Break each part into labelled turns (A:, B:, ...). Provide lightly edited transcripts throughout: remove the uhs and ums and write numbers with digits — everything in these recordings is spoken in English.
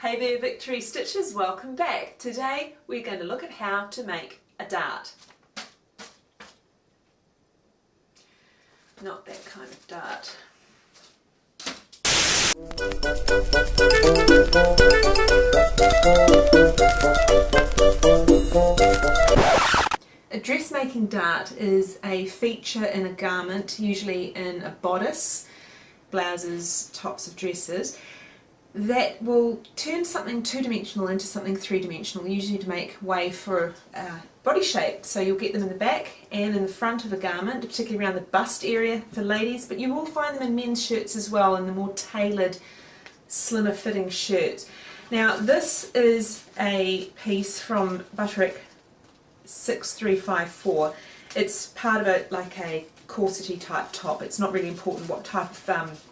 A: Hey there Victory Stitchers, welcome back. Today we're going to look at how to make a dart. Not that kind of dart. A dressmaking dart is a feature in a garment, usually in a bodice, blouses, tops of dresses, that will turn something two-dimensional into something three-dimensional, usually to make way for a body shape. So you'll get them in the back and in the front of a garment, particularly around the bust area for ladies, but you will find them in men's shirts as well, in the more tailored, slimmer fitting shirts. Now this is a piece from Butterick 6354. It's part of like a corsety type top. It's not really important what type of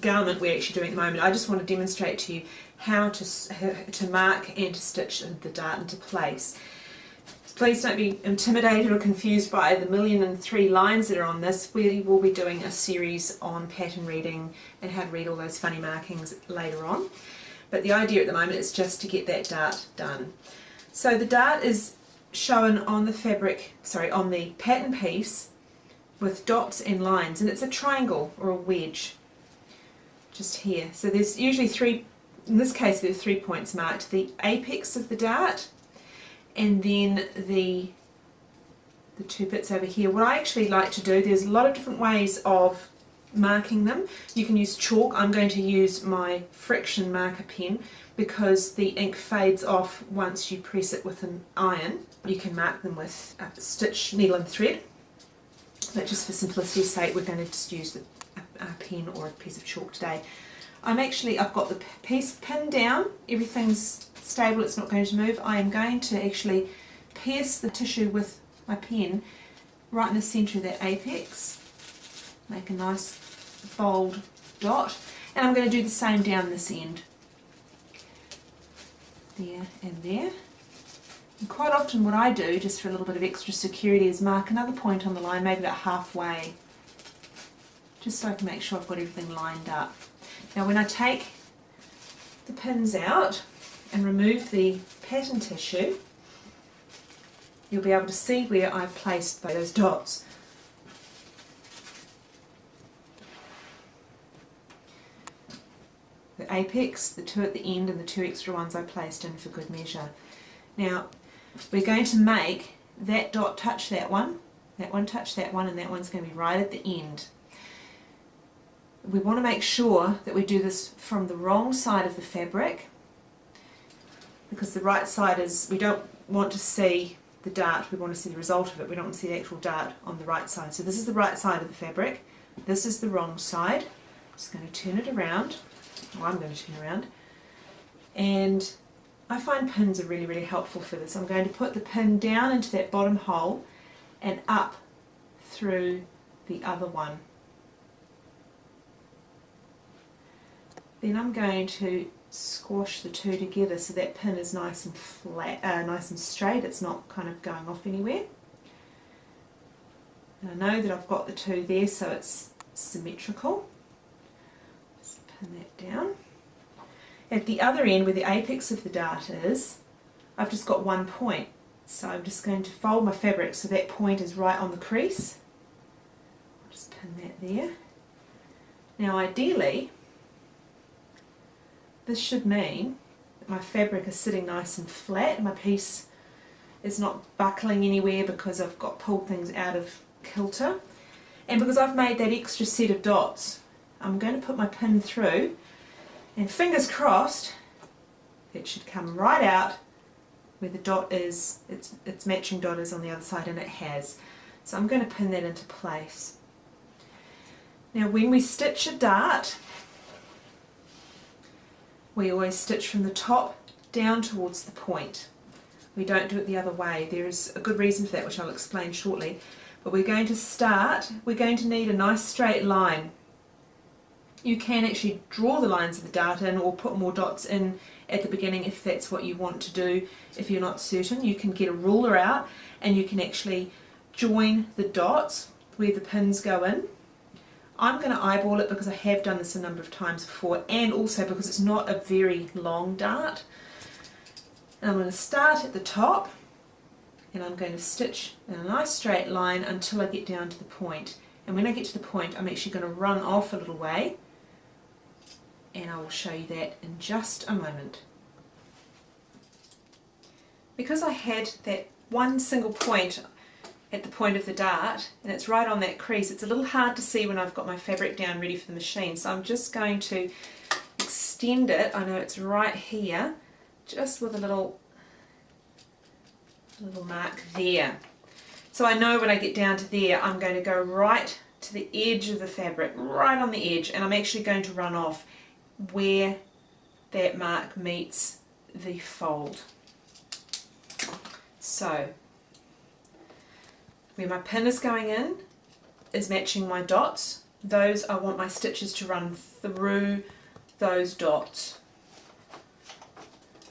A: garment we're actually doing at the moment. I just want to demonstrate to you how to mark and to stitch the dart into place. Please don't be intimidated or confused by the 1,000,003 lines that are on this. We will be doing a series on pattern reading and how to read all those funny markings later on. But the idea at the moment is just to get that dart done. So the dart is shown on the fabric, on the pattern piece with dots and lines, and it's a triangle or a wedge. Just here. So there's usually three, in this case there's 3 points marked: the apex of the dart and then the two bits over here. What I actually like to do, there's a lot of different ways of marking them. You can use chalk. I'm going to use my friction marker pen because the ink fades off once you press it with an iron. You can mark them with a stitch, needle and thread, but just for simplicity's sake we're going to just use a pen or a piece of chalk today. I've got the piece pinned down, everything's stable, it's not going to move. I am going to actually pierce the tissue with my pen right in the centre of that apex, make a nice bold dot, and I'm going to do the same down this end, there and there. And quite often what I do, just for a little bit of extra security, is mark another point on the line, maybe about halfway, just so I can make sure I've got everything lined up. Now when I take the pins out and remove the pattern tissue, you'll be able to see where I've placed those dots. The apex, the two at the end, and the two extra ones I placed in for good measure. Now we're going to make that dot touch that one touch that one, and that one's going to be right at the end. We want to make sure that we do this from the wrong side of the fabric, because the right side is, we don't want to see the dart, we want to see the result of it. We don't want to see the actual dart on the right side. So this is the right side of the fabric, this is the wrong side. I'm just going to turn it around, or I'm going to turn around, and I find pins are really, really helpful for this. I'm going to put the pin down into that bottom hole and up through the other one. Then I'm going to squash the two together so that pin is nice and flat, nice and straight. It's not kind of going off anywhere. And I know that I've got the two there, so it's symmetrical. Just pin that down. At the other end, where the apex of the dart is, I've just got 1 point. So I'm just going to fold my fabric so that point is right on the crease. I'll just pin that there. Now ideally, this should mean that my fabric is sitting nice and flat, my piece is not buckling anywhere because I've got pulled things out of kilter, and because I've made that extra set of dots. I'm going to put my pin through, and fingers crossed it should come right out where the dot is, its matching dot is on the other side, and it has. So I'm going to pin that into place. Now when we stitch a dart, we always stitch from the top down towards the point. We don't do it the other way. There's a good reason for that, which I'll explain shortly. But we're going to need a nice straight line. You can actually draw the lines of the dart in, or put more dots in at the beginning if that's what you want to do. If you're not certain, you can get a ruler out and you can actually join the dots where the pins go in I'm going to eyeball it because I have done this a number of times before, and also because it's not a very long dart. And I'm going to start at the top, and I'm going to stitch in a nice straight line until I get down to the point. And when I get to the point, I'm actually going to run off a little way, and I will show you that in just a moment. Because I had that one single point at the point of the dart, and it's right on that crease, it's a little hard to see when I've got my fabric down ready for the machine, so I'm just going to extend it. I know it's right here, just with a little mark there. So I know when I get down to there, I'm going to go right to the edge of the fabric, right on the edge, and I'm actually going to run off where that mark meets the fold. So where my pin is going in is matching my dots. Those, I want my stitches to run through those dots.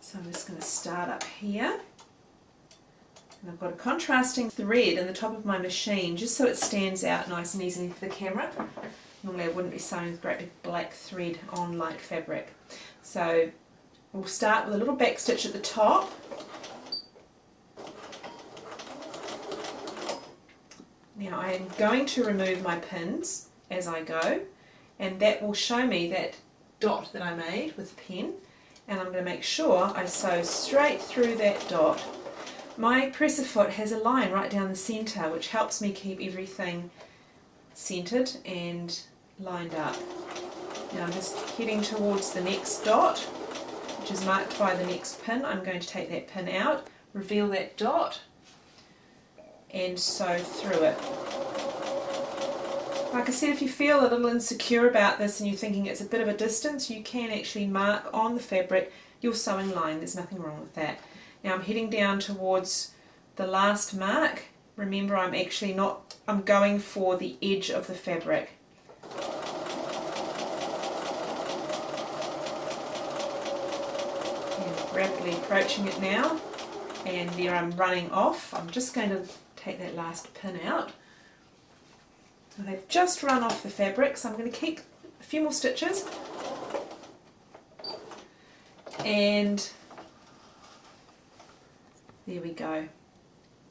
A: So I'm just going to start up here. And I've got a contrasting thread in the top of my machine just so it stands out nice and easily for the camera. Normally I wouldn't be sewing with great big black thread on light fabric. So we'll start with a little back stitch at the top. Now I am going to remove my pins as I go, and that will show me that dot that I made with the pen, and I'm going to make sure I sew straight through that dot. My presser foot has a line right down the centre which helps me keep everything centred and lined up. Now I'm just heading towards the next dot, which is marked by the next pin. I'm going to take that pin out, reveal that dot, and sew through it. Like I said, if you feel a little insecure about this and you're thinking it's a bit of a distance, you can actually mark on the fabric your sewing line. There's nothing wrong with that. Now I'm heading down towards the last mark. Remember, I'm going for the edge of the fabric. And rapidly approaching it now, and there I'm running off. I'm just going to take that last pin out. So they've just run off the fabric, so I'm going to keep a few more stitches, and there we go,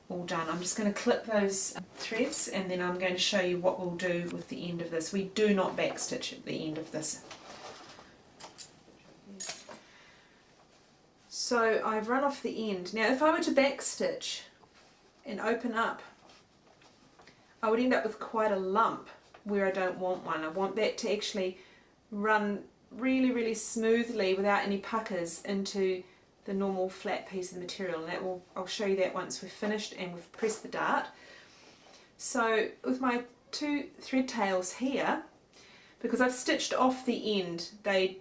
A: all done. I'm just going to clip those threads, and then I'm going to show you what we'll do with the end of this. We do not backstitch at the end of this. So I've run off the end. Now if I were to backstitch and open up, I would end up with quite a lump where I don't want one. I want that to actually run really, really smoothly without any puckers into the normal flat piece of the material, and I'll show you that once we've finished and we've pressed the dart. So with my two thread tails here, because I've stitched off the end, they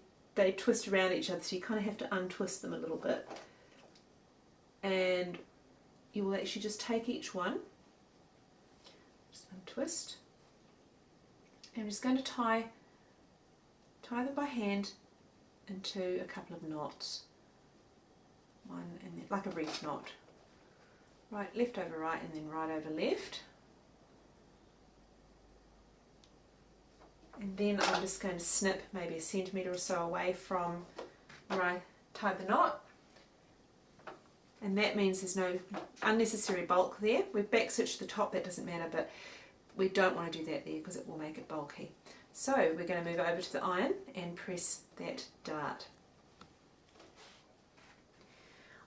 A: twist around each other, so you kind of have to untwist them a little bit, and you will actually just take each one, just untwist, and I'm just going to tie them by hand into a couple of knots. One and then, like a reef knot. Right, left over right, and then right over left. And then I'm just going to snip maybe a centimetre or so away from where I tied the knot. And that means there's no unnecessary bulk there. We've backstitched the top, that doesn't matter, but we don't want to do that there because it will make it bulky. So we're going to move over to the iron and press that dart.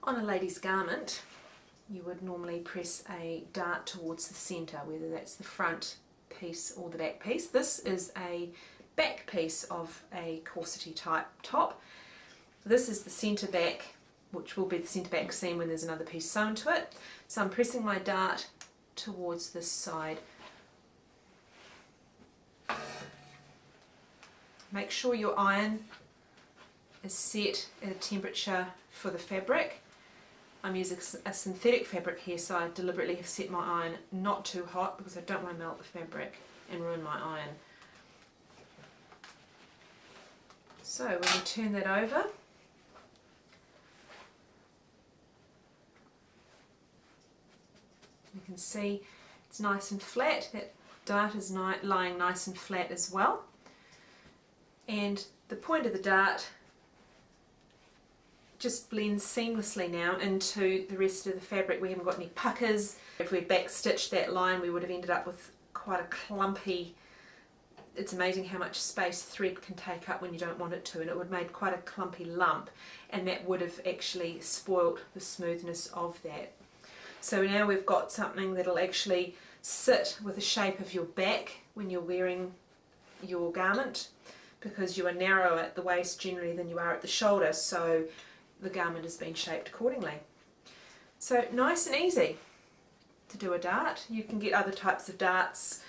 A: On a lady's garment, you would normally press a dart towards the centre, whether that's the front piece or the back piece. This is a back piece of a corsety type top. This is the centre back, which will be the centre back seam when there's another piece sewn to it. So I'm pressing my dart towards this side. Make sure your iron is set at a temperature for the fabric. I'm using a synthetic fabric here, so I deliberately have set my iron not too hot because I don't want to melt the fabric and ruin my iron. So when you turn that over, you can see it's nice and flat. That Dart is lying nice and flat as well, and the point of the dart just blends seamlessly now into the rest of the fabric. We haven't got any puckers. If we back stitched that line we would have ended up with quite a clumpy, it's amazing how much space thread can take up when you don't want it to, and it would have made quite a clumpy lump, and that would have actually spoilt the smoothness of that. So now we've got something that'll actually sit with the shape of your back when you're wearing your garment, because you are narrower at the waist generally than you are at the shoulder, so the garment has been shaped accordingly. So nice and easy to do a dart. You can get other types of darts.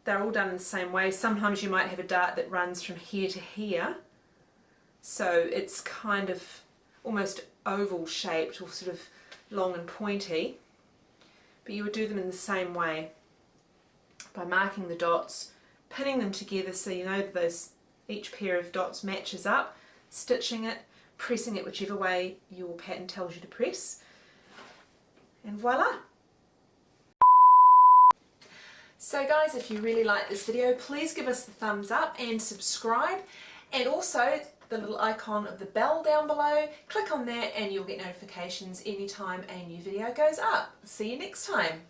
A: They're all done in the same way. Sometimes you might have a dart that runs from here to here, so it's kind of almost oval shaped or sort of long and pointy, but you would do them in the same way by marking the dots, pinning them together so you know that each pair of dots matches up, stitching it, pressing it whichever way your pattern tells you to press, and voila! So guys, if you really like this video, please give us the thumbs up and subscribe, and also the little icon of the bell down below, click on that and you'll get notifications anytime a new video goes up. See you next time.